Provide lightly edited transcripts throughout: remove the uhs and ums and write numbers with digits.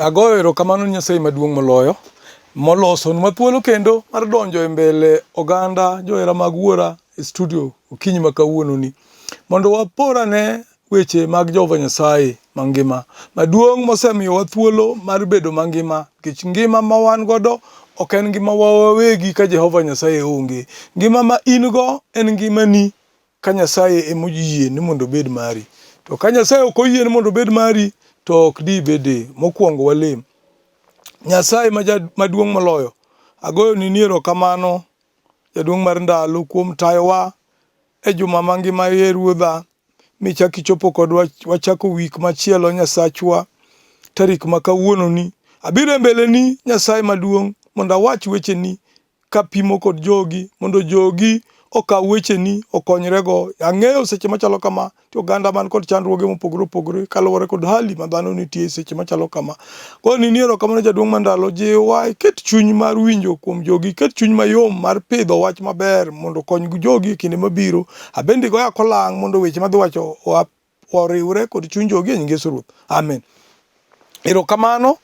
Agoyo erokamano ne Nyasaye maduong' moloyo molosonwa thuolo kendo mar donjo e mbele oganda johera mag wuora e studio okinyi ma kawuononi mondo waporane weche mag Jehova Nyasaye mangima maduong' mosemiyowa thuolo mar bedo mangima, nikech ngima ma wan godo ok en ngima wawegi ka Jehova Nyasaye onge. Ngima ma in go en ngimani ka Nyasaye ema oyie ni mondo obed mari. To ka Nyasaye ok oyie ni mondo obed mari to ok di bede. Mokwongo walem. Nyasaye maduong' moloyo, agoyo ni erokamano jaduong' mar ndalo kuom tayowa e juma mangima ye Ruodha, michaki chopo kodwa wachako wik machielo Nyasachwa tarik ma kawuononi. Abiro e mbeleni Nyasaye maduong' mondo awach wecheni kapimo kod jogi mondo jogi okaw wecheni okonyrego. Ang'eyo seche machalo kama to oganda man kod chandruoge mopogore opogore kaluwore kod hali ma dhano nitie seche machalo kama. Koro ni erokamano jaduong' mar ndalo, jiwa iket chuny mar winjo kuom jogi, iket chuny mayom mar pidho wach maber mondo okony jogi e kinde mabiro. Abende goya kolang' mondo weche madhi wacho oriwre kod chuny jogi e nying Yesu Ruoth. Amen. Erokamano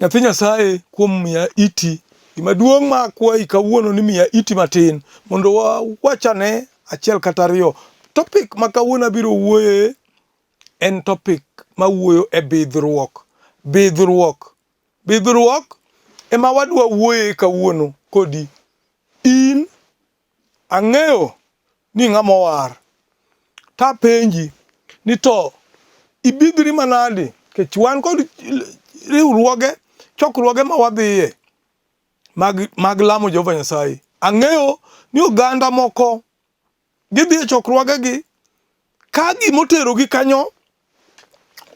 nyathi Nyasaye kuom miya iti. Gima duong' ma akwayi kawuono ni miya iti matin mondo wawachane achiel kata ariyo. Topic ma kawuono abiro wuoye en topic ma wuoyo e bidhruok. Bidhruok ema wadwa wuoye kawuono kodi. In ang'eyo ni ng'ama war. Tapenji ni to ibidhri manade? Kech wan kod riwruoge, chokruoge ma wadhiye mag lamo Jehova Nyasaye. Ang'eyo ni oganda moko gidhi e chokruogegi ka gimoterogi kanyo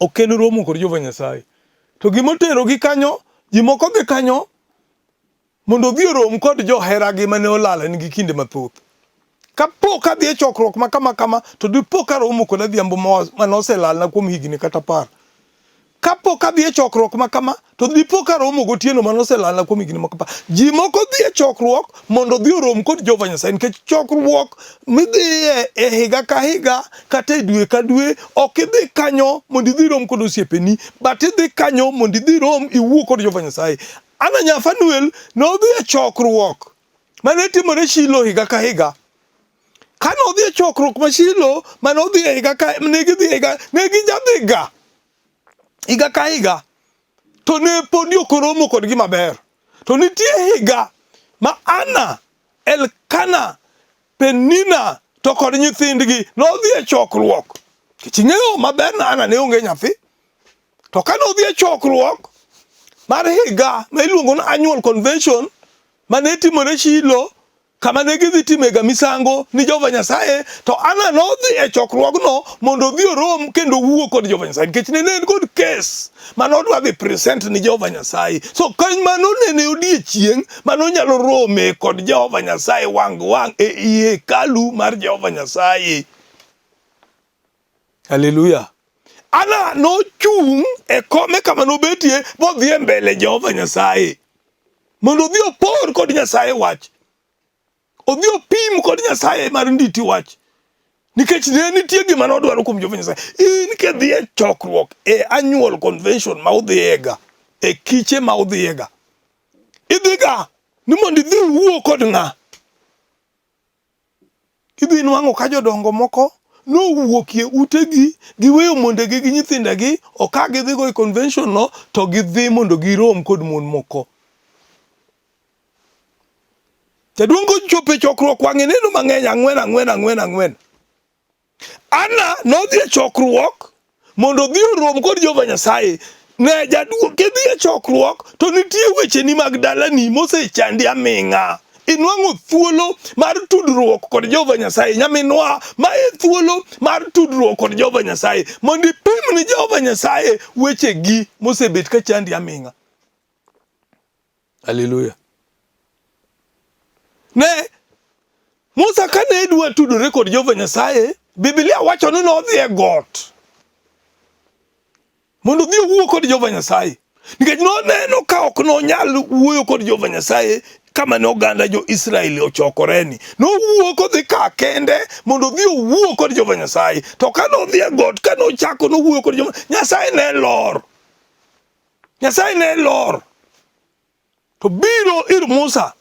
ok en romo kod Jehova Nyasaye. To gimoterogi kanyo, ji moko dhi kanyo mondo odhi orom kod joheragi mane olalnegi kinde mathoth. Kapo ka dhi e chokruok ma kama to dipo ka romo kod adhiambo mane oselalna kuom higni kata 10. Kapo ka dhi e chokruok ma kama to dipo ka romo gotieno mane oselalna kuom higni moko 10. Ji moko dhi e chokruok mondo dhi orom kod Jehova Nyasaye, nikech chokruok midhiye e higa ka higa kata e dwe ka dwe ok idhi kanyo mondo idhi rom kod osiepeni, but idhi kanyo mondo idhi rom iwuo kod Jehova Nyasaye. Ana Nyafanuel nodhi e chokruok mane timore Shilo higa ka higa. Kane odhi e chokruok ma Shilo mane odhi e higa ka negijadhiga higa ka higa, to ne podi ok oromo kodgi maber. To nitie higa ma Ana, Elkana, Penina to kod nyithindgi nodhi e chokruok. Ing'eyo maber na Ana ne onge nyathi. To kane odhi e chokruok mar higa ma iluongo ni annual convention mane timore Shilo, kama ne gidhi timega misango ni Jehova Nyasaye, to Ana nodhi e chokruogno mondo odhi orom kendo wuo kod Jehova Nyasaye, nikech ne en kod kes mane odwa dhi present ni Jehova Nyasaye. So kany mano ne odiechieng' mane onyalo rome kod Jehova Nyasaye wang' wang' e hekalu mar Jehova Nyasaye. Haleluya. Ana nochung' e kome kama nobetie modhi e mbele Jehova Nyasaye mondo odhi opor kod Nyasaye wach. Odhi opim kod Nyasaye mar nditi wach, nikech ne nitie gima nodwaro kuom Jehova Nyasaye. In kedhi e chokruok e annual convention ma udhiyega, e kiche ma udhiyega, idhiga ni mondo idhi wuo kod ng'a? Idhi nwang'o ka jodongo moko nowuokie utegi giweyo mondegi gi nyithindegi, oka gidhigo e convention no to gidhi mondo girom kod mon moko. Jaduong' kochopo e chokruok wang'e neno mang'eny ang'wen. Ana nodhi e chokruok mondo odhi orom kod Jehova Nyasaye. Ne jaduong' kidhi e chokruok to nitie wecheni mag dalani mosechandi aming'a. Inwang'o thuolo mar tudruok kod Jehova Nyasaye. Nyaminwa ma e thuolo mar tudruok kod Jehova Nyasaye mondo ipim ni Jehova Nyasaye wechegi mosebet ka chandi aming'a. Haleluya. Ne Musa kane dwa tudore kod Jehova Nyasaye, Biblia wacho ni nodhi e got mondo dhi wuo kod Jehova Nyasaye, nikech noneno ka ok nonyal wuoyo kod Jehova Nyasaye kama ne oganda jo Israel ochokoreni. Nowuo kodhi ka kende mondo dhi wuo kod Jehova Nyasaye. To kane odhi e got, kane ochako nowuoyo kod Jehova Nyasaye, ne lor. Nyasaye ne lor to biro ir Musa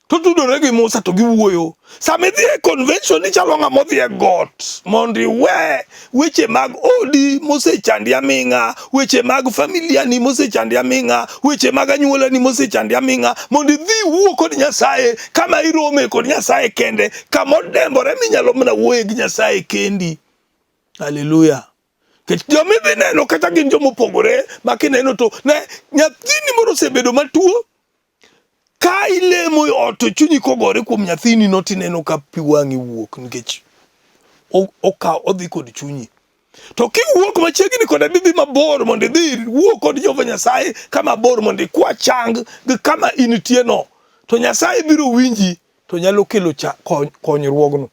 to tudore gi Musa to giwuoyo. Sama idhi e convention ichalo ng'ama odhi e got mondo iwe weche mag odi mosechandi aming'a, weche mag familia ni mosechandi aming'a, weche mag anyuola ni mosechandi aming'a, mondo idhi wuo kod Nyasaye kama irome kod Nyasaye kende, kama odembore minyalo mana wuoye gi Nyasaye kendi. Hallelujah. Joma idhi neno kata gin jomopogore ma kineno to ne nyathini moro osebedo matuo, ka ilemo ot to chunyi kogore kuom nyathini no tineno ka pi wang'i wuok nikech odhi kod chunyi. To kiwuok machiegni kod bibi mabor mondo idhi wuo kod Jehova Nyasaye kama bor mondo ikwa chang gi kama intie no, to Nyasaye biro winji to nyalo kelo konyruogno.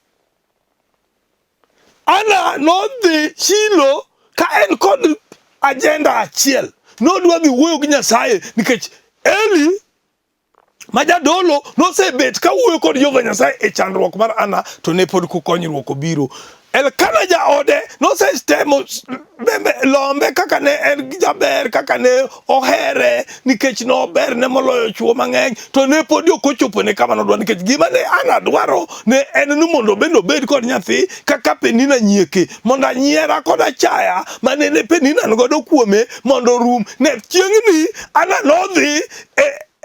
Ana nodhi Shilo ka en kod agenda achiel, nodwa dhi wuoyo gi Nyasaye nikech Eli majadolo nosebet ka wuoyo kod Jehova Nyasaye e chandruok mar Ana to ne pod konyruok obiro. Elkana jaode nosestemo lombe kaka ne en jaber, kaka ne ohere nikech no ber ne moloyo chuo mang'eny, to ne pod ok ochopo ne kama nodwa nikech gima ne Ana dwaro ne en ni mondo obed kod nyathi kaka Penina nyieke, mondo anyiera kod achaya mane ne Penina godo kuome mondo rum. Ne chieng'ni Ana nodhi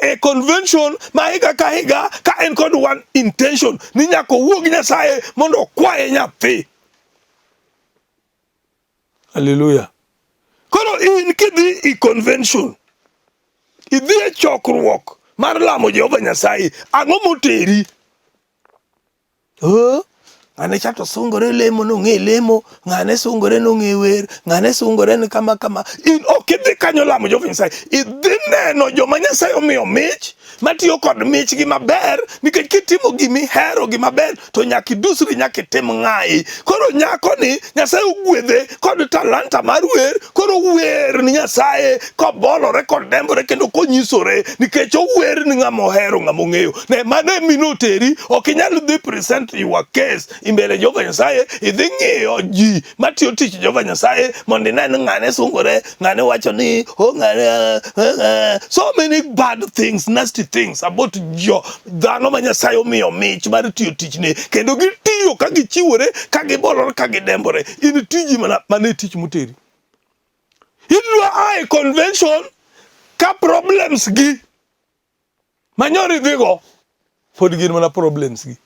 a convention ma higa ka higa ka en kod one intention ni nyaka wuo gi Nyasaye mondo kwaye nyathi. Hallelujah. Koro in kidhi i convention, idhi e chokruok mar lamo Jehova Nyasaye, ang'o moteri? Ng'ane chato sungore lemo nong'e lemo, ng'ane sungore nong'e wer, ng'ane sungore ni kama. In ok idhi kanyo lamo Jehova Nyasaye, idhi neno joma Nyasaye omiyo mich, matiyo kod mich gi maber, nikech kitimo gimihero gi maber to nyaka idusri, nyaka itim ng'ai. Koro nyako ni Nyasaye ogwedhe kod talanta mar wer, koro wer ni Nyasaye kobolore kod dembore kendo konyisore nikech ower ni ng'ama ohero, ng'ama ong'eyo. Ne mane minoteri, ok inyal dhi present your case imbele Jehova Nyasaye, idhi ng'iyo ji matiyo tich Jehova Nyasaye mondo inen ng'ane sungore, ng'ane wacho ni ng'ane so many bad things, nasty things about dhano ma Nyasaye omiyo mich mar tiyo tichne, kendo gitiyo ka gichiwore, ka gibolore, ka gidembore. In tiji mane tich moteri. Idwa ai convention ka problems gi manyori dhigo pod gin mana problems gi.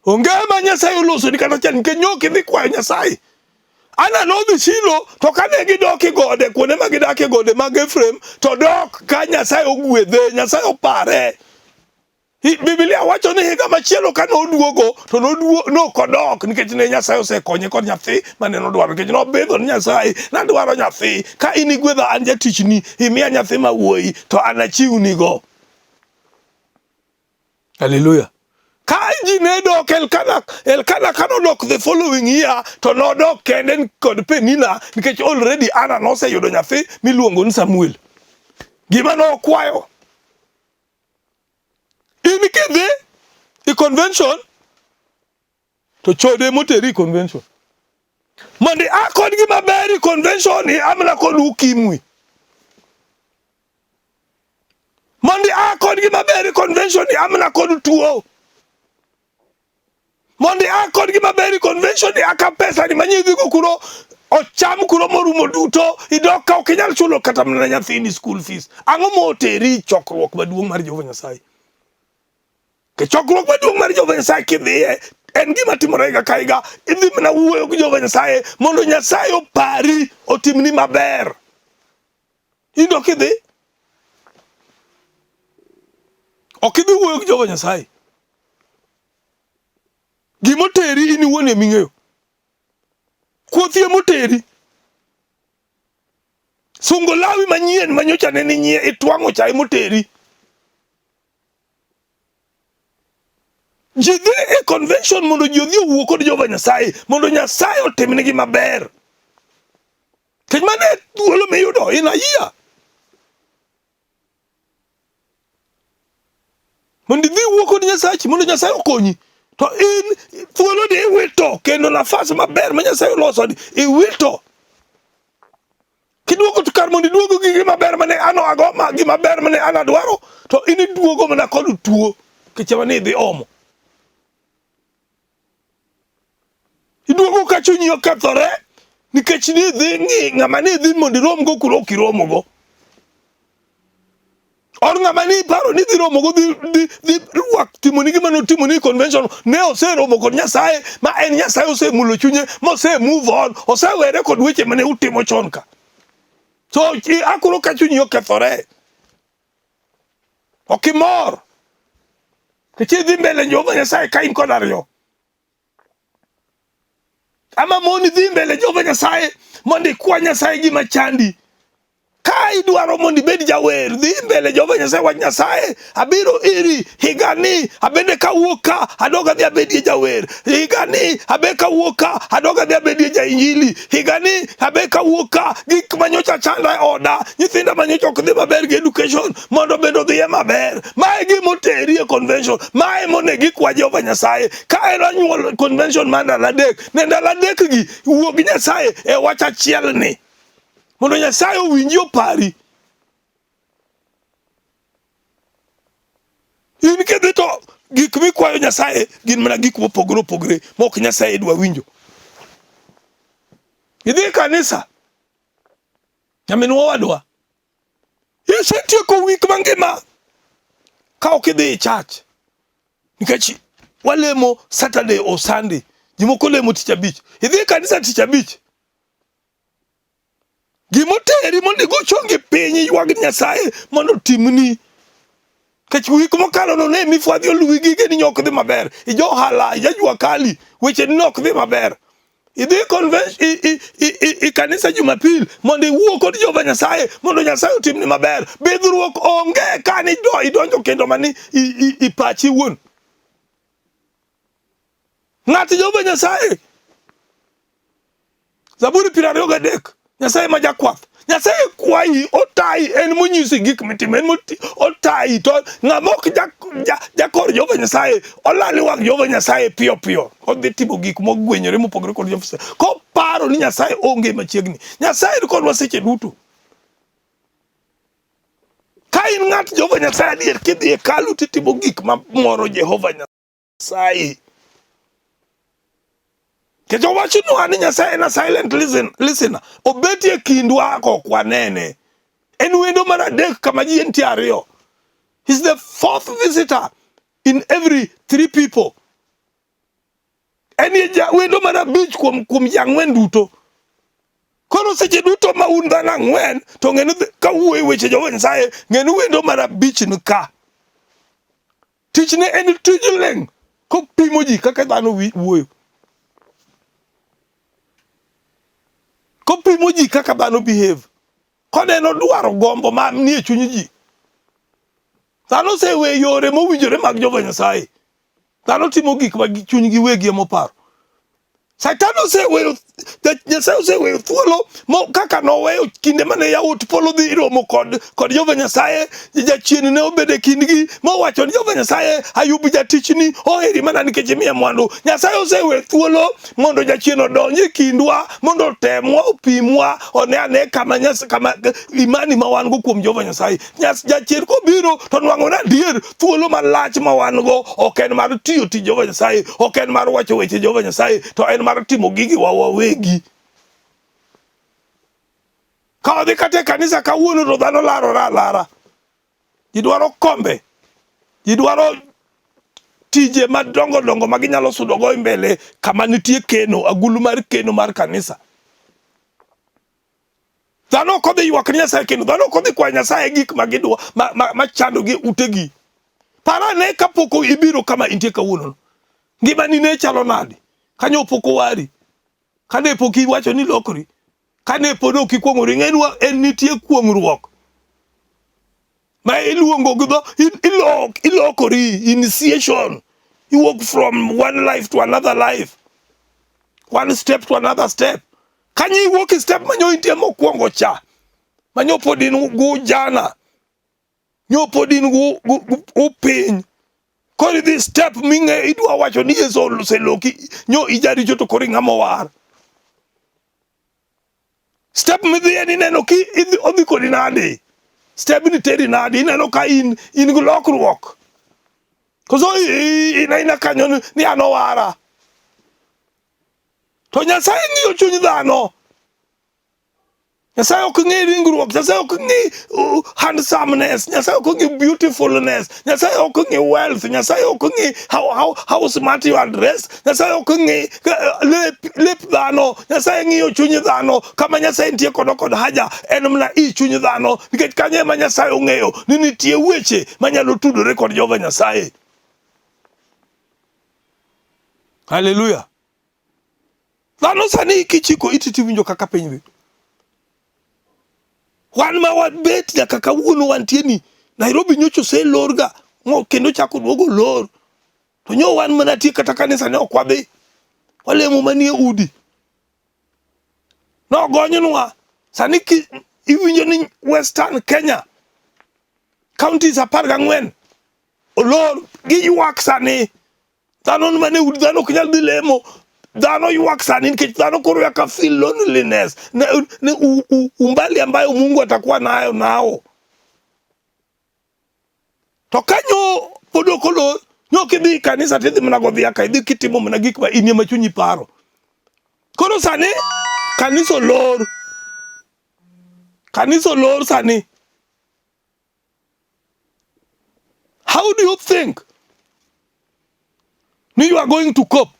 Onge ma Nyasaye oloso ni kata chan nikech nyok idhi kwayo Nyasaye. Ana nodhi Shilo to kane gidok e gode, kuonde ma gidak e gode mag Efraim, to dok ka Nyasaye ogwedhe, Nyasaye opare. Biblia wacho ni higa machielo ka noduogo to nokodok nikech ne Nyasaye osekonye kod nyathi mane nodwaro, nikech nobedho ni Nyasaye nadwaro nyathi, ka in igwedha an jatichni, imiya nyathi ma wuoyi to anachiwnigo. Hallelujah. Ka ji ne dok Elkana kanodok the following year to nodok kende kod Penina nikech already Ana noseyudo nyathi miluongo ni Samuel. Gima nokwayo. In kidhi i convention to chode moteri convention. Mondi akod gima beri convention ni amna kod ukimwi. Mondi akod gima beri convention ni amna kod tuo. Mondi akod gima beri convention ni aka pesa ni manyidhi go kuro ocham kuro morumo duto, idok ka ok inyal chulo kata mana nyathini school fees. Ang'o moteri chokruok maduong' mar Jehova Nyasaye? Ke chokruok maduong' mar Jehova Nyasaye kidhiye en gima timore higa ka higa, idhi mana wuoyo gi Jehova Nyasaye mondo Nyasaye opari, otimni maber. Idok idhi ok idhi wuoyo gi Jehova Nyasaye. Gimoteri in iwuon eming'eyo. Kuothie moteri. Sungo lawi manyien manyocha ne ni itwang'o cha moteri. Ji dhi e convention mondo ji odhi owuo kod Jehova Nyasaye, mondo Nyasaye otimnegi maber. Kech mane thuolo miyudo in a year. Mondo idhi wuo kod Nyasaye, mondo Nyasaye okonyi. To in thuolo di iwito kendo nafas maber ma Nyasaye oloso di iwito. Kiduogo to kar mondo iduogo gi gima ber mane ano ago ma gima ber mane ana dwaro to in iduogo mana kod tuo kichema ni dhi omo. Iduogo ka chunyi okethore nikech ni dhi ng'ama ni dhi mondo irom go kuro kiromo go. Or ng'ama ni paro ni dhi romo go dhi ruak timoni gima no timoni convention ne oseromo kod Nyasaye ma en Nyasaye osemulo chunye ma ose move on osewere kod weche mane utimo chon ka. So akuro ka chunyi okethore. Okimor. Kichi dhi mbele Jehova Nyasaye ka in kod ariyo. Ama moni dhi mbele Jehova Nyasaye mondo ikwa Nyasaye gima chandi. Ka idwaro mondo ibed jawer, dhi mbele Jehova Nyasaye wach Nyasaye, abiro iri higani, abende kawuok ka adoga dhi abedie jawer. Higani abe kawuok ka adoga dhi abedie jainjili. Higani abe kawuok ka gik manyocha chanda e oda, nyithinda manyocha ok dhi maber gi education mondo bendo dhiye maber. Mae gima oteri e convention, mae monegi kwa Jehova Nyasaye. Ka en anyuol convention ma ndalo adek, ne ndalo adek gi wuog Nyasaye e wach achiel ni. Mondo Nyasaye owinji opari. In kedhi to gik mikwayo Nyasaye gin mana gik mopogore opogore mok Nyasaye dwa winjo. Idhi kanisa. Nyaminwa wadwa. Isetieko wik mangima ka ok idhi church. Nikech walemo Saturday or Sunday. Jimoko lemo tich abich. Idhi kanisa tich abich. Gimoteri mondo go chonge piny ywag Nyasaye mondo timni. Kech wik mokalo no ne mifwadhi oluwi gige ni ok dhi maber. Ijo hala, ijajua kali, weche ni ok dhi maber. Idhi convention i kanisa Jumapil mondo iwuo kod Jehova Nyasaye mondo Nyasaye otimni maber. Bidhruok onge kani idonjo kendo mani ipachi wuon. Ng'at Jehova Nyasaye. Zaburi 23. Nyasaye ma jakwath. Nyasaye kwayi otai en monyisi gik mitimo en otai to ng'amok jakor Jehova Nyasaye olali wang Jehova Nyasaye piyo piyo. Odhi timo gik mogwenyore mopogore kod Jehova Nyasaye. Koparo ni Nyasaye onge machiegni. Nyasaye ni kodwa seche duto. Ka in ng'at Jehova Nyasaye adier kidhi e kalu titimo gik mamoro Jehova Nyasaye. Kejo wachinu ani Nyasaye na silent listener. Obetie kindwa kokwanene. En wendo mar adek kama ji entie ariyo. He's the fourth visitor in every 3 people. En wendo mar abich kuom jang'wen duto. Koro seche duto ma un dhano ang'wen to ng'eni ka wuoyo weche Jehova Nyasaye ng'eni wendo mar abich ni ka. Tichne en tij leng' kopimo ji kaka dhano wuoyo. Kopimo ji kaka dhano behave. Koneno dwaro gombo ma nie chuny ji. Dhano sewe yore mowinjore mag Jehova Nyasaye. Dhano timo gik ma chuny gi wegi moparo. Satan oseweyo, Nyasaye oseweyo thuolo kaka noweyo kinde mane yawuot polo dhi romo kod Jehova Nyasaye. Jachien ne obede kindgi mowacho ni Jehova Nyasaye Ayub jatichni oheri mana nikech imiye mwandu. Nyasaye oseweyo thuolo mondo jachien odonje kindwa mondo temwa opimwa one ane kama imani ma wan go kuom Jehova Nyasaye. Jachien kobiro to nwang'o na adier thuolo malach ma wan go ok en mar tiyo tij Jehova Nyasaye, ok en mar wacho weche Jehova Nyasaye, to en mar timo gigi wawegi. Ka odhi kate kanisa kawuono to dhano lara. Ji dwaro kombe. Ji dwaro tije madongo ma ginyalo sudo go mbele kama nitie keno, agulu mar keno mar kanisa. Dhano kodhi ywak ni Nyasaye kendo, dhano kodhi kwa Nyasaye gik magidwa machando gi utegi. Parane kapoko ibiro kama intie kawuono. Ngimani ne chalo nade? Kanyo poko wari. Kane poki wacho ni lokori. Kane podo kikwong'ori ng'enwa en nitie kwong'ruok. Ma iluongo gido ilokori, initiation. You walk from one life to another life. One step to another step. Kanyi walk step manyo intie mokwongo cha. Manyo podin gu jana. Nyo podin gu piny. Kori this step minge idwa wacho ni Yesu oseloki nyo ijari joto kori ng'amo war. Step midhi ni neno ki odhi kodi nade. Step ni teri nade, ineno ka in gi lokruok. Koso ina kanyo ni anowara. To Nyasaye ng'iyo chuny dhano. Nyasaye ok ng'i ringruok, Nyasaye ok ng'i handsomeness, Nyasaye ok ng'i beautifulness, Nyasaye ok ng'i wealth, Nyasaye ok ng'i how smart you are dressed, Nyasaye ok ng'i lep dhano, Nyasaye ng'iyo chuny dhano. Kama Nyasaye nitie kod haja en mana chuny dhano, nikech kanyo ema Nyasaye ong'eyo ni nitie weche manyalo tudore kod Jehova Nyasaye. Hallelujah. Dhano sani kichiko iti tiwinjo kaka piny dhi. Wan ma wabet nyaka kawuono wantie ni Nairobi nyocho se lorga kendo chako duogo lor. To nyo wan mana tie kata kanisa ne ok wadhi. Walemo manie udi. No gonyonwa. Sani iwinjo ni Western Kenya counties 14 olor gi ywak sani. Dhano mane udi, dhano ok nyal dhi lemo. Dhano ywak sani nikech dhano koro yaka feel loneliness. Umbali ambayo Mungu atakuwa nayo nao. To kanyo podokolo nyo kidhi kanisa tidhi mana godhi aka idhi kitimo mana gik ma inie machunyi paro. Koro sani kanisa olor. Kanisa olor sani. How do you think you are going to cope?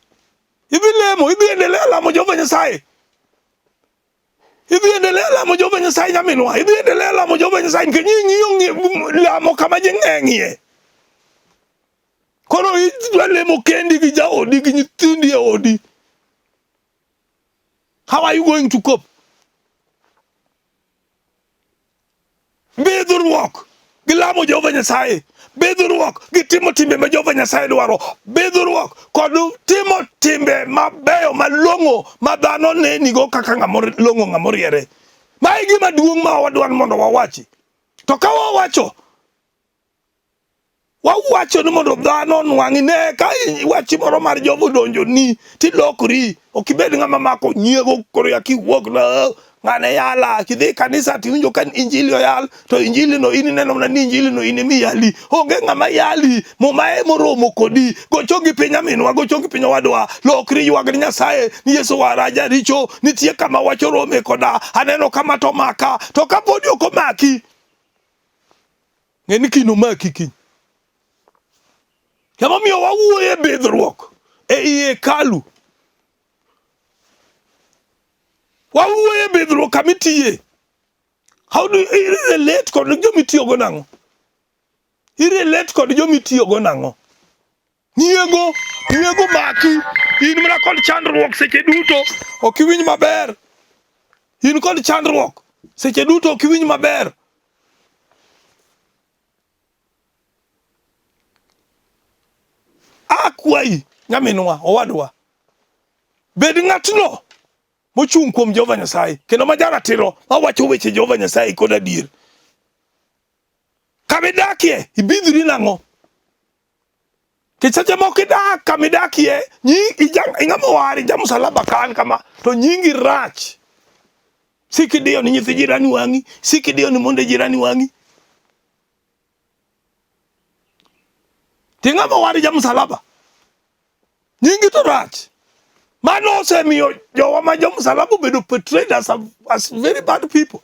Idhi lemo, idhi endelea lamo Jehova Nyasaye. Idhi endelea lamo Jehova Nyasaye nyaminwa. Idhi endelea lamo Jehova Nyasaye nikech ng'iyo lamo kama ji ng'eng'ie. Koro idwa lemo kendi gi jaodi gi nyithindi e odi. How are you going to cope? Bidhruok gi lamo Jehova Nyasaye. Bidhruok gi timo timbe ma Jehova Nyasaye dwaro. Bidhruok kod timo timbe mabeyo malong'o ma dhano nenigo kaka long'o ng'amoriere. Mae gima duong' ma wadwan mondo wawachi. To ka wawacho ni mondo dhano nwang'i ne ka wachi moro mar Jehova donjo ni tilokri. Ok ibed ng'ama mako nyiego koro yaki wuok na ng'ane yala. Kidhi kanisa tiwinjo ka injili oyal to injili no in neno mana ni injili no in emi yali. Onge ng'ama yali momae moromo kodi. Gochongi piny aminwa, gochongi piny owadwa. Lokri ywag ni Nyasaye ni Yesu waraja richo. Nitie kama wacho rome koda. Aneno kama to maka. To kapodi ok omaki. Ng'eni kino maki kiny. Emomiyo wawuoye bidhruok e hekalu. Wawuoye bidhruok kamitiye. How do you relate kod jomitiyo go nang'o? Irelate kod jomitiyo go nang'o? Nyiego maki. In mana kod chandruok seche duto ok iwinj maber. In kod chandruok seche duto ok iwinj maber. Akwayi nyaminwa owadwa. Bed ng'atno mochung' kuom Jehova Nyasaye kendo ma jaratiro mawacho weche Jehova Nyasaye kod adier. Kamidakie ibidhri nang'o? Kiseche moko idak kamidakie ing'ama wari jamusalaba kan kama to nyingi rach. Sikidiyo ni nyithi jirani wang'i, sikidiyo ni monde jirani wang'i. Ting'ama wari jamusalaba nyingi to rach. Mano osemiyo jowa ma jamusalaba bedo portrayed as very bad people.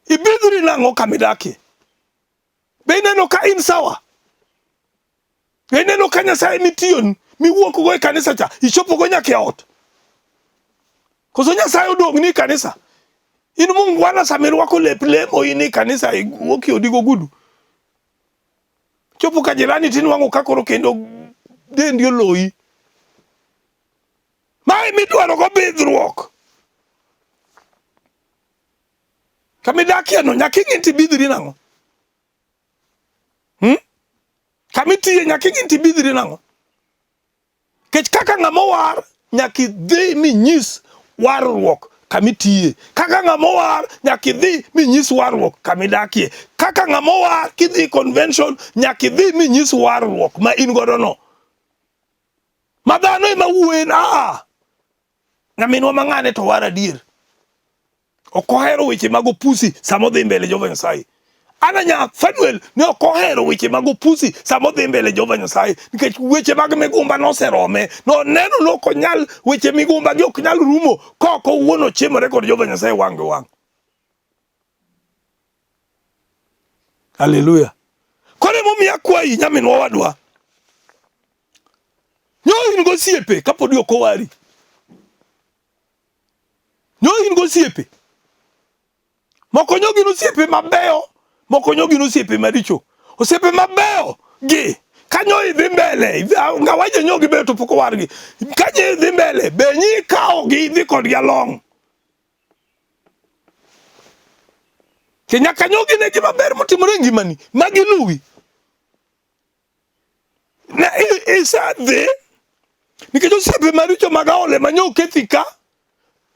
Ibidhri nang'o kamidakie? Be ineno ka in sawa? Be ineno ka Nyasaye mitiyo miwuok go e kanisa cha ichopo go nyaka e ot? Koso Nyasaye odong' ni kanisa? In mungwana samirwako lep lemo in e kanisa iwuok e odi gogudu. Chopo ka jirani tinwang'o ka koro kendo dendi oloyi. Mae midwaro go bidhruok. Kamidakie no nyaka ing'e tibidhri nang'o? Kamitiye nyaka ing'e tibidhri nang'o? Kech kaka ng'ama war nyaka idhi minyis warruok kamitiye. Kaka ng'ama war nyaka idhi minyis warruok kamidakie. Kaka ng'ama war kidhi convention nyaka idhi minyis warruok ma in godo no. Madhano ema wuoyo Nyaminwa mang'ane to war adier. Ok ohero weche mag opusi samo dhi mbele Jehova Nyasaye. Ananya Fanuel ne ok ohero weche mag opusi samo dhi mbele Jehova Nyasaye nikech weche mag migumba noserome. No neno no konyal weche migumba gi ok nyal rumo koko wuono chiemore kod Jehova Nyasaye wang' gi wang'. Hallelujah. Kore momiya kwayi nyaminwa wadwa. Nyo in go siepe kapodi ok owari. Nyo in go siepe. Moko nyo gin osiepe mabeyo, moko nyo gin osiepe maricho. Osiepe mabeyo gi kanyo idhi mbele, ngawaje nyo gi beyo to pok owargi. Kanyo idhi mbele, be nyi kao gi idhi kodgi along. Ke nyaka nyo gine gima ber motimore ngimani, magi luwi. Na isa dhi, nikech osiepe maricho magaole manyo kethi ka,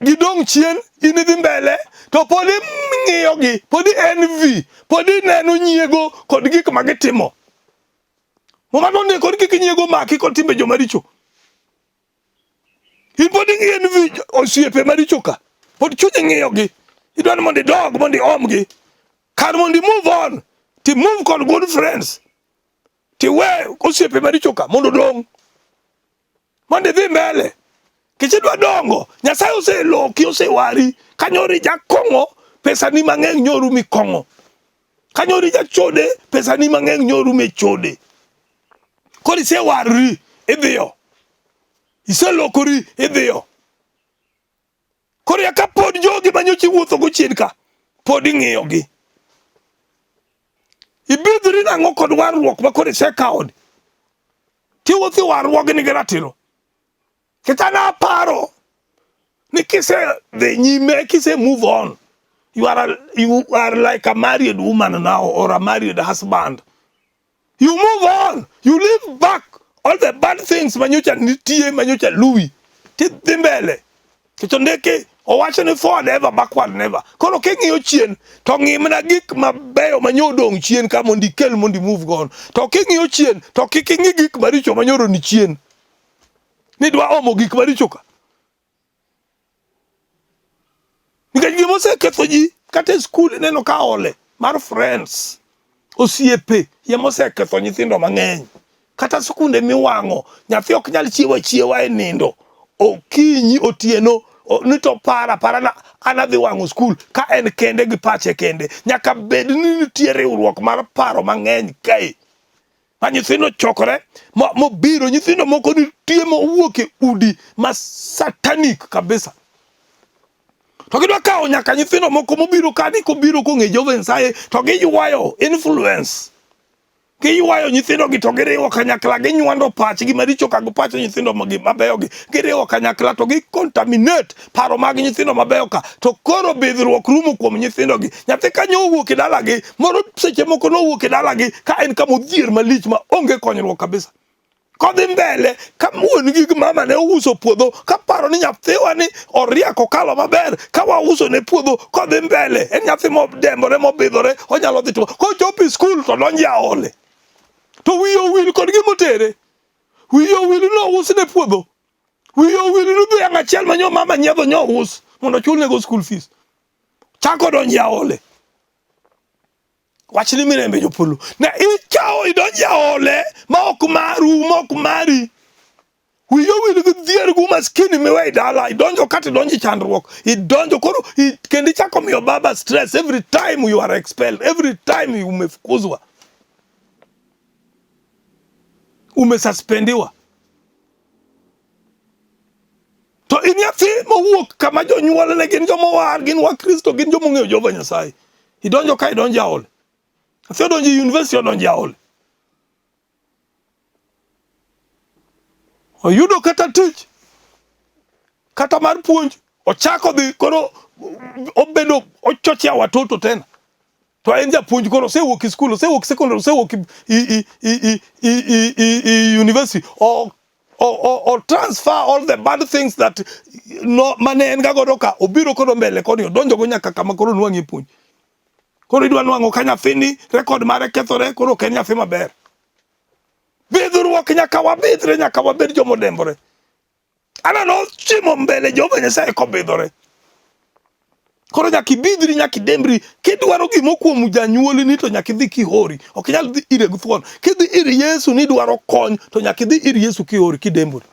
gidong chien, inidhi mbele, to podi ng'iyo gi, podi envy, podi neno nyiego kod gik magitimo. Momadonde kod gik nyiego maki kod timbe jo maricho. In podi ng'iyo envy osiepe maricho ka, podi chunye ng'iyo gi. Idwan mondi dog, mondi om gi. Kar mondi move on, ti move kod good friends. Ti we osiepe maricho ka, mondo dong. Mondi dhi mbele. Kichidwa dongo, Nyasaye oseloki osewari, kanyori jakongo, pesa ni mang'eng nyoru mikongo. Kanyori jachode, pesa ni mang'eng nyoru mechode. Koro isewari, idhiyo. Iselokori, idhiyo. Koro yaka pod jogi manyochi wuotho go chien ka, pod ing'iyo gi. Ibidhri nang'o kod warruok ma koro isekaoni. Tiwuothi warruok ni ratiro. Kitana paro ni kise the nyime kise move on. You are like a married woman now or a married husband. You move on. You leave back all the bad things manyocha nitie manyocha lui. Tidhi mbele. Kitondeke owacho ni forward ever backward never. Koro king'iyo chien to ng'imna gik mabeyo manyodong chien ka mondi kel mondi move on. To king'iyo chien to king'i gik maricho manyoro ni chien. Nidwa omo gik maricho ka. Nikech gima oseketho ji kata skul neno ka ole mar friends osiepe yemo oseketho nyithindo mang'eny. Kata skunde miwang'o nyathi ok nyal chiewa e nindo. Okinyi otieno ni to para na anadhi wang'o skul ka en kende gi pache kende. Nyaka bed ni nitie riwruok mar paro mang'eny kae. Ma nyithindo chokore, mobiro nyithindo moko nitie mowuok e udi ma satanic kabisa. To gidwa kao nyaka nyithindo moko mobiro kani kobiro kong'e Jehova Nyasaye to giywayo influence. Giywayo nyithindo gi to giriwo kanyakla, ginywando pachgi maricho kago pacho nyithindo mabeyo gi. Giriwo kanyakla to gicontaminate paro mag nyithindo mabeyo ka. To koro bidhruok rumo kuom nyithindo gi. Nyathi kanyo owuok e dala gi, moro seche moko nowuok e dala gi ka en kama odhier malich ma onge konyruok kabisa. Kodhi mbele, ka wuon gi mama ne ouso puodho, ka paro ni nyathiwa ni oriako kalo maber, ka wauso ne puodho, kodhi mbele, en nyathi modembore mobidhore, onyalo dhi to kochopo skul to donjo aole. To wiyo wil kod gimotere. Wiyo wil no us ne puodho. Wiyo wil no dhiang' achiel manyo mama nyiedho nyo us mondo chulne go school fees. Chako donjo aole. Wach ni mirembe jopolo. Na ichao idonjo aole ma ok maru, ma ok mari. Wiyo wil dhier gu maskini miwe dala, idonjo kata idonjo chandruok. Idonjo koro kendi chako miyo baba stress every time you are expelled, every time you umefukuzwa. Umesuspendiwa. To inyathi mowuok kama jonyuol ne gin jomowar, gin wa Kristo, gin jomong'eyo Jehova Nyasaye. Idonjo ka idonjo aole. Nyathi odonjo university odonjo aole. Oyudo kata tich, kata mar puonj, ochako dhi koro obedo ochochea watoto tena. To en japuonj koro osewuok skul, osewuok secondary, osewuok university, or transfer all the bad things that no mane en gagodo ka obiro koro mbele koni odonjo go nyaka kama koro nwang'e puonj. Koro idwa nwang'o ka nyathini rekod mare kethore, koro ok en nyathi maber. Bidhruok nyaka wabidhre, nyaka wabed jomodembore. Aneno chimo mbele Jehova Nyasaye kobidhore. Koro nyaka ibidhri, nyaka idembri. Kidwaro gimo kuom janyuol ni to nyaka idhi kihori. Ok inyal dhi ire githuon. Kidhi ir Yesu ni dwaro kony to nyaka idhi ir Yesu kihori kidembri.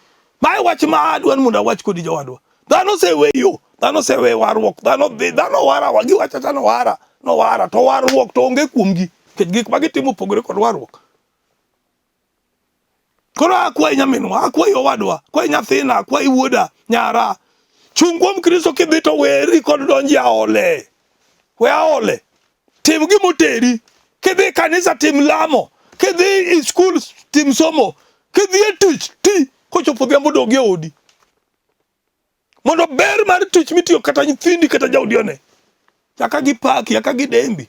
Mae wach ma adwan mondo awach kodi jowadwa. Dhano seweyo, dhano sewe warruok, dhano wara wagi wacha ta no wara to warruok to onge kuomgi. Gik ma gitimo pogore kod warruok. Koro akwayi nyaminwa, akwayi owadwa, akwayi nyathina, akwayi wuoda, nyara. Chung kuom Kristo kidhi to weri kod donji aole. We aole. Tim gimoteri. Kidhi kanisa tim lamo. Kidhi i skul tim somo. Kidhi e tich ti. Kochopo dhiambo dogi e odi. Mondo ber mar tich mitiyo kata nyithindi kata jaodi one. Nyaka gipaki, nyaka gidembi.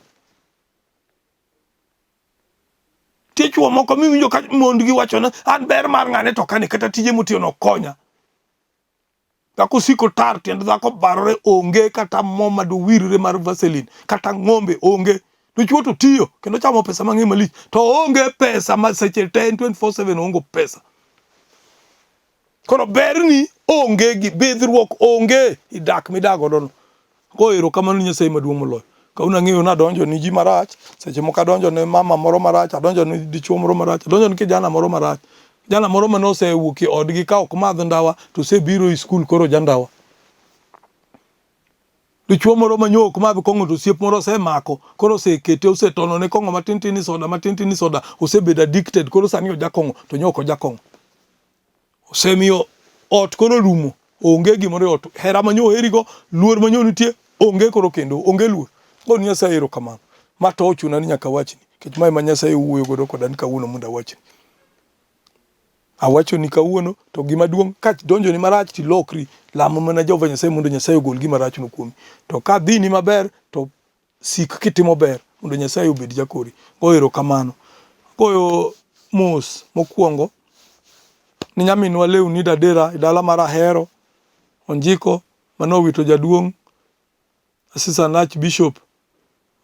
Tichuo moko miwinjo ka mondgi wachona an ber mar ng'ane to kane kata tije mutiyo no konya. Dhako siko tar tiend dhako barore onge kata mo maduwirre mar vaseline kata ng'ombe onge. Dichuo to tiyo kendo chamo pesa mang'eny malich to onge pesa ma seche 10 24/7 ongo pesa. Kono berni onge gi bidhruok onge idak midago dono. Ko erokamano Nyasaye maduong' moloyo. Kauna ng'eyo na donjo ni ji marach, seche moko adonjo ne mama moro marach, adonjo ne dichuo moro marach, adonjo ne kijana moro marach. Jana moro manose wuok e odgi ka ok madh ndawa to sebiro e skul koro jandawa. Dichuo moro manyok madh kong'o to siep moro osemako, koro osekete osetono ne kong'o matin soda, osebedo addicted koro sani ojakong'o to nyok ojakong'o. Osemiyo ot koro rumo, onge gimoro e ot, hera manyo herigo, luor manyo nitie, onge koro kendo, onge luor. Gon Nyasaye erokamano. Ma to ochuna ni nyaka wachni, kech mae ma Nyasaye wuoyo godo koda ni kawuono mondo awachni. Awacho ni kawuono to gima duong' ka donjo ni marach ti lokri, lamo mana Jehova Nyasaye mondo Nyasaye ogol gima rach no kuomi. To ka dhi ni maber to sik kitimo ber mondo Nyasaye obed jakori. Go erokamano. Goyo mos mokwongo ni nyaminwa Lewni Dadera dala mar Ahero Onjiko manowito jaduong' Assistant Archbishop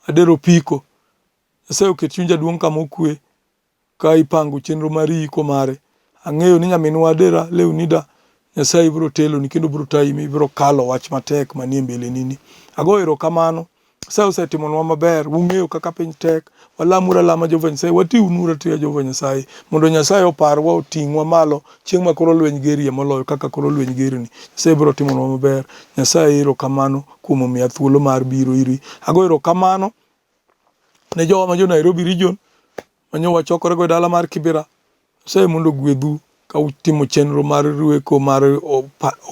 Adero Piko. Nyasaye oket chuny jaduong' kama okwe ka ipango chenro mar iko mare. Ang'eyo ni nyaminwa Adera Lewnida Nyasaye biro telo ni kendo biro tayi biro kalo wach matek manie mbele nini. Ago erokamano. Nyasaye osetimonwa maber, ung'eyo kaka piny tek, walamura lama Jehova Nyasaye, watiunura tiya Jehova Nyasaye, mondo Nyasaye oparwa oting'wa malo, chieng' ma koro lweny gerie moloyo kaka koro lweny gerni. Nyasaye biro timonwa maber. Nyasaye erokamano kuom omiya thuolo mar biro iri. Ago erokamano ne jowa ma jo Nairobi region, manyo wachokore go dala mar Kibera. Nyasaye mondo gwedhu ka utimo chenro mar rweko mar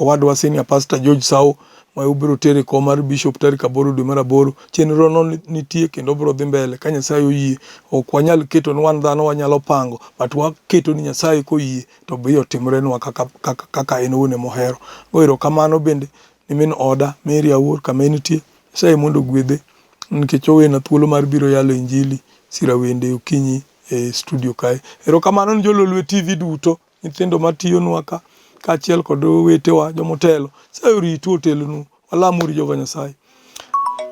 owadwa senior pastor George Sao, ma ubiro tere ko mar bishop tarik 8 dwe mar 8. Chenro no nitie kendo biro dhi mbele ka Nyasaye oyie. Ok wanyal keto ni wan dhano wanyalo pango, but waketo ni Nyasaye koyie to biyo timrenwa kaka en one mohero. Goero kamano bende ni min oda Mary Awuor kama nitie. Nyasaye mondo gwedhe nikech owena thuolo mar biro yalo injili sira wende okinyi e studio kae. Erokamano ni jo Lolwe TV duto, nyithindo matiyonwa ka kaachiel kod wetewa jomotelo. Nyasaye oritu otelonu, walamuru Jehova Nyasaye.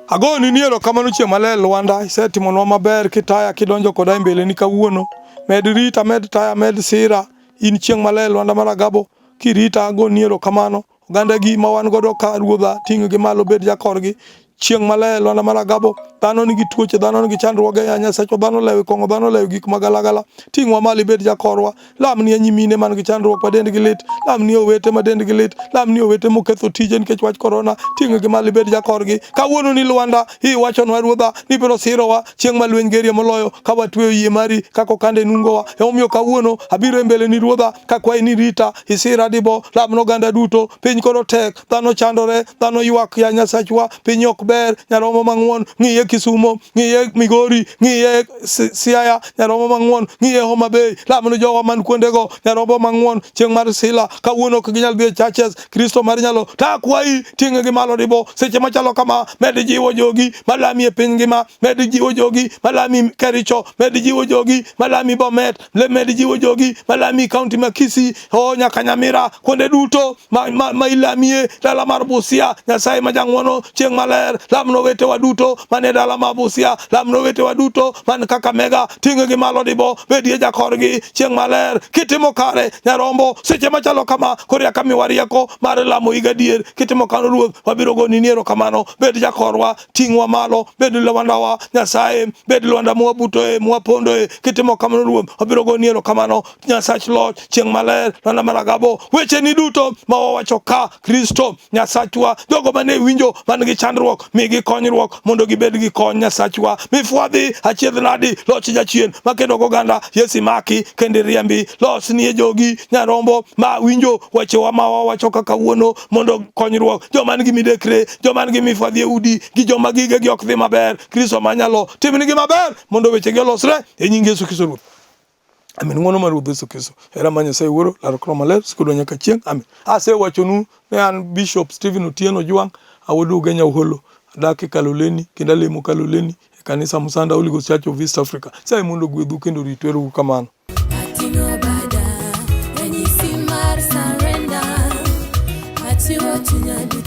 Agoni ni erokamano chieng' maler Lwanda, isetimonwa maber kitaya kidonjo koda mbele ni kawuono. Med rita, med taya, med sira, in chieng' maler Lwanda mar Agabo, kirita agoni erokamano. Oganda gi ma wan godo ka Ruodha ting' gi malo bed jakorgi. Chieng' maler Lwanda mar Agabo, dhano nigi tuoche, dhano nigi chandruoge, ya Nyasaye dhano lewe kong'o, dhano lewe gik magalagala. Ting'wa malo bed jakorwa. Lamni nyimine man gi chandruok ma dendgi lit, lamni owete ma dendgi lit, lamni owete moketho tije nikech wach korona, ting'o gi malo bed jakorgi. Kawuono ni Lwanda, iwachonwa Ruodha ni biro sirowa chieng' ma lweny gerie moloyo ka watweyo yie mari kako kande nungowa. Omiyo kawuono abiro e mbele ni Ruodha kakwayi ni rita, isira dibo, lamno oganda duto, piny koro tek, dhano chandore, dhano ywak ya Nyasachwa, piny ok ber, Nyaromo mang'won, ng'iye Kisumo, ng'iye Migori, ng'iye Siaya, Nyaromo mang'won, ng'iye Homa Bay, lamno jowa man kuondego, Nyaromo mang'won, chieng' mar sila, kawuono ok ginyal dhi e churches, Kristo mar nyalo, takwayi ting'e gi malo dibo, seche machalo kama, med jiwo jogi, malami e piny ngima, med jiwo jogi, malami Kericho, med jiwo jogi, malami Bomet, med jiwo jogi, malami kaunti ma Kisii, nyaka Nyamira, kuonde duto, ma ilamie, dala mar Busia, Nyasaye ma jang'wono, chieng' maler, lamno wetewa duto mane dala mabusia, lamno wetewa duto man Kakamega, ting'e gi malo dibo, bedie jakorgi chieng' maler, kitimo kare nyarombo, seche machalo kama, koriaka miwa rieko mar lamo higa dier, kitimo kano Ruoth, wabiro goni niero kamano, bed jakorwa, ting'wa malo, bed lwandawa, Nyasaye, bed lwanda mwabutoe, mwapondoe, kitimo kamano Ruoth, wabiro goni niero kamano, Nyasach loch, chieng' maler, lwanda maragabo, weche ni duto, mawawacho ka, Kristo, Nyasachwa, jogo mane winjo, man gi chandruok, migi konyruok, mondo gibed gi kony Nyasachwa, mifwadhi, achiedh nadi, loch jachien, makedo goganda, Yesi maki, kendi riembi, los nie jogi, nyarombo, ma winjo, wechewa mawawacho kaka wuono, mondo konyruok, joma nigi midekre, joma nigi mifwadhi e udi, gi joma gige gi ok dhi maber, Kristo manyalo, timnigi maber, mondo weche gi olosre, e nying Yesu Kristo Ruoth. Amen. Ng'wono mar Ruoth Yesu Kristo, hera mar Nyasaye Wuoro, laro koro maler, sikudo nyaka chieng'. Amen. Asewachonu ne an Bishop Stephen Otieno Juang, awuodo Ugenya Uholo, adak e Kaloleni, kendo alemo Kaloleni, e kanisa Musanda Holy Ghost Church of East Africa. Sae mondo gwedhu kendo ritu, ero uru kamano. Ating'o bada, ranyisi mar surrender, achiwo chunya duto.